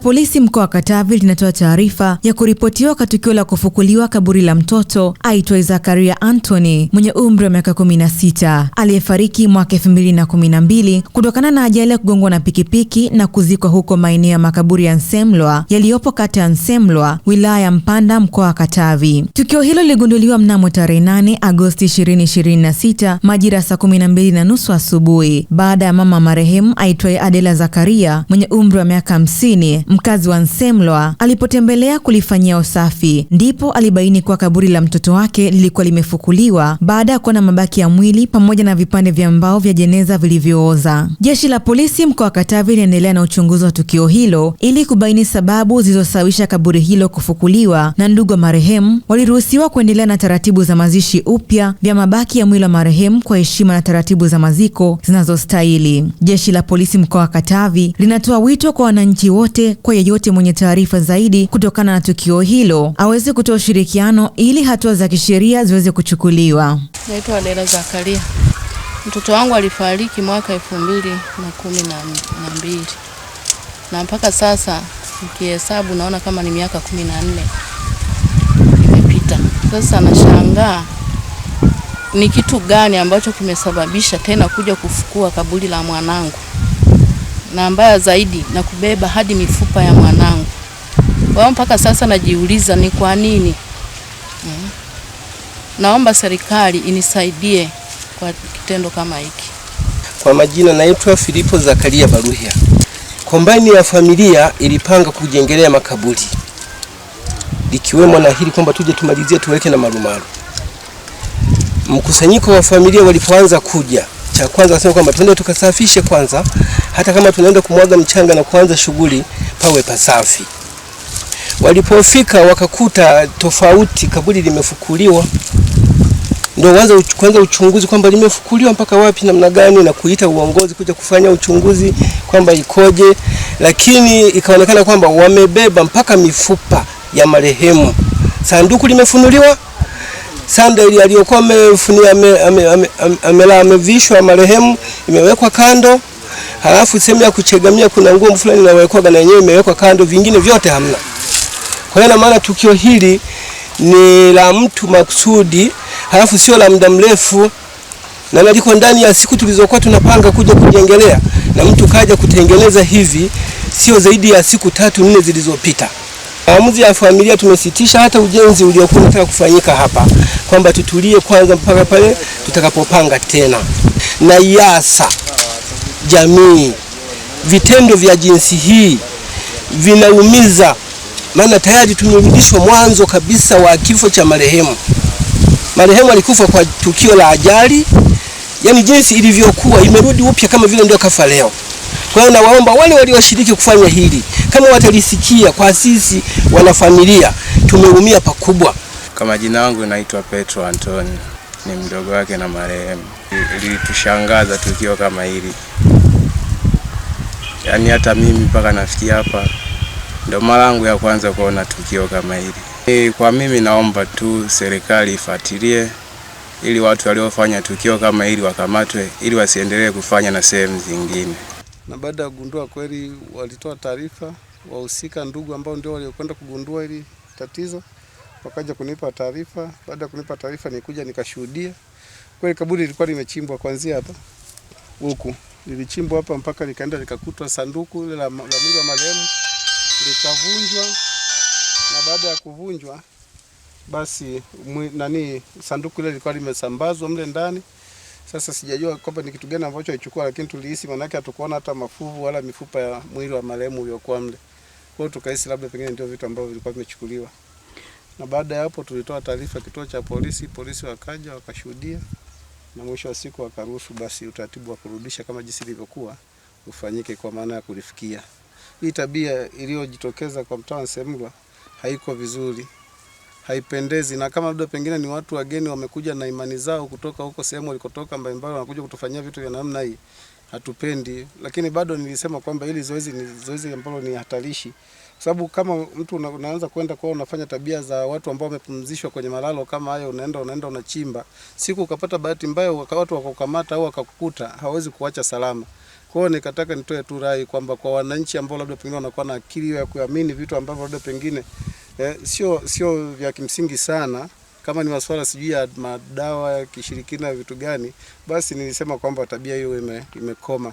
polisi mkoa wa Katavi linatoa taarifa ya kuripotiwa kwa tukio la kufukuliwa kaburi la mtoto aitwa Zakaria Anthony mwenye umri wa miaka 16 aliyefariki mwaka 2012 kutokana na ajali ya kugongwa na pikipiki na kuzikwa huko maeneo ya makaburi ya Nsemlwa yaliyopo kata ya Nsemlwa, wilaya ya Mpanda, mkoa wa Katavi. Tukio hilo liligunduliwa mnamo tarehe 8 Agosti 2026 majira saa 12:30 asubuhi baada ya mama marehemu aitwaye Adela Zakaria mwenye umri wa miaka 50 mkazi wa Nsemlwa alipotembelea kulifanyia usafi, ndipo alibaini kuwa kaburi la mtoto wake lilikuwa limefukuliwa baada ya kuona mabaki ya mwili pamoja na vipande vya mbao vya jeneza vilivyooza. Jeshi la polisi mkoa wa Katavi linaendelea na uchunguzi wa tukio hilo ili kubaini sababu zilizosababisha kaburi hilo kufukuliwa, na ndugu wa marehemu waliruhusiwa kuendelea na taratibu za mazishi upya vya mabaki ya mwili wa marehemu kwa heshima na taratibu za maziko zinazostahili. Jeshi la polisi mkoa wa Katavi linatoa wito kwa wananchi wote, kwa yeyote mwenye taarifa zaidi kutokana na tukio hilo aweze kutoa ushirikiano ili hatua za kisheria ziweze kuchukuliwa. Naitwa Adela Zakaria. Mtoto wangu alifariki mwaka 2012 na mpaka sasa nikihesabu naona kama ni miaka 14 imepita. Sasa nashangaa ni kitu gani ambacho kimesababisha tena kuja kufukua kaburi la mwanangu, na mbaya zaidi na kubeba hadi mifupa ya mwanangu. Kwa mpaka sasa najiuliza ni kwa nini. Naomba serikali inisaidie kwa kitendo kama hiki. Kwa majina naitwa Filipo Zakaria Baruhia. Kombani ya familia ilipanga kujengelea makaburi, likiwemo na hili kwamba tuje tumalizie tuweke na marumaru. Mkusanyiko wa familia walipoanza kuja, cha kwanza wasema kwamba twende tukasafishe kwanza, hata kama tunaenda kumwaga mchanga na kuanza shughuli pawe pasafi. Walipofika wakakuta tofauti, kaburi limefukuliwa. Ndio kwanza uchunguzi kwamba limefukuliwa mpaka wapi namna gani, na kuita uongozi kuja kufanya uchunguzi kwamba ikoje, lakini ikaonekana kwamba wamebeba mpaka mifupa ya marehemu. Sanduku limefunuliwa, sandali aliyokuwa amefunia amevishwa marehemu imewekwa kando, halafu sehemu ya kuchegamia kuna nguo fulani inawekwa na yenyewe imewekwa kando, vingine vyote hamna. Kwa hiyo na maana tukio hili ni la mtu makusudi, halafu sio la muda mrefu, na liko ndani ya siku tulizokuwa tunapanga kuja kujengelea, na mtu kaja kutengeneza hivi sio zaidi ya siku 3-4 zilizopita. Maamuzi ya familia tumesitisha hata ujenzi uliokuwa unataka kufanyika hapa, kwamba tutulie kwanza mpaka pale tutakapopanga tena. Na yasa jamii, vitendo vya jinsi hii vinaumiza, maana tayari tumerudishwa mwanzo kabisa wa kifo cha marehemu. Marehemu alikufa kwa tukio la ajali, yani jinsi ilivyokuwa imerudi upya kama vile ndio kafa leo. Kwa hiyo nawaomba wale walioshiriki kufanya hili, kama watalisikia, kwa sisi wanafamilia tumeumia pakubwa. Kama jina langu naitwa Petro Antoni, ni mdogo wake na marehemu. Ilitushangaza tukio kama hili, yani hata mimi mpaka nafikia hapa ndio mara yangu ya kwanza kuona tukio kama hili. Kwa mimi naomba tu serikali ifuatilie ili watu waliofanya tukio kama hili wakamatwe, ili wasiendelee kufanya na sehemu zingine. Na baada ya kugundua kweli walitoa taarifa wahusika, ndugu ambao ndio waliokwenda kugundua hili tatizo, wakaja kunipa taarifa. Baada ya kunipa taarifa nikuja nikashuhudia. Kweli kaburi lilikuwa limechimbwa kuanzia hapa huku, lilichimbwa hapa mpaka likaenda likakutwa sanduku ile la mwili wa marehemu likavunjwa, na baada ya kuvunjwa basi sanduku ile lilikuwa limesambazwa mle ndani. Sasa sijajua kwamba ni kitu gani ambacho alichukua, lakini tulihisi manake hatukuona hata mafuvu wala mifupa ya mwili wa marehemu uliokuwa mle. Kwa hiyo tukahisi labda pengine ndio vitu ambavyo vilikuwa vimechukuliwa. Na baada ya hapo tulitoa taarifa kituo cha polisi, polisi wakaja wakashuhudia, na mwisho wa siku wakaruhusu basi utaratibu wa kurudisha kama jinsi ilivyokuwa ufanyike, kwa maana ya kulifikia. Hii tabia iliyojitokeza kwa mtaa wa Nsemlwa haiko vizuri, haipendezi, na kama labda pengine ni watu wageni wamekuja na imani zao kutoka huko sehemu walikotoka mbalimbali wanakuja kutufanyia vitu vya namna hii, hatupendi. Lakini bado nilisema kwamba hili zoezi ni zoezi ambalo ni hatarishi, sababu kama mtu unaanza kwenda kwa unafanya tabia za watu ambao wamepumzishwa kwenye malalo kama hayo, unaenda unachimba, siku ukapata bahati mbaya watu wakakukamata au wakakukuta, hawezi kuacha salama. Kwa hiyo nikataka nitoe tu rai kwamba kwa wananchi ambao labda pengine wanakuwa na akili ya kuamini vitu ambavyo labda pengine sio vya kimsingi sana, kama ni masuala sijui ya madawa ya kishirikina vitu gani, basi nilisema kwamba tabia hiyo imekoma.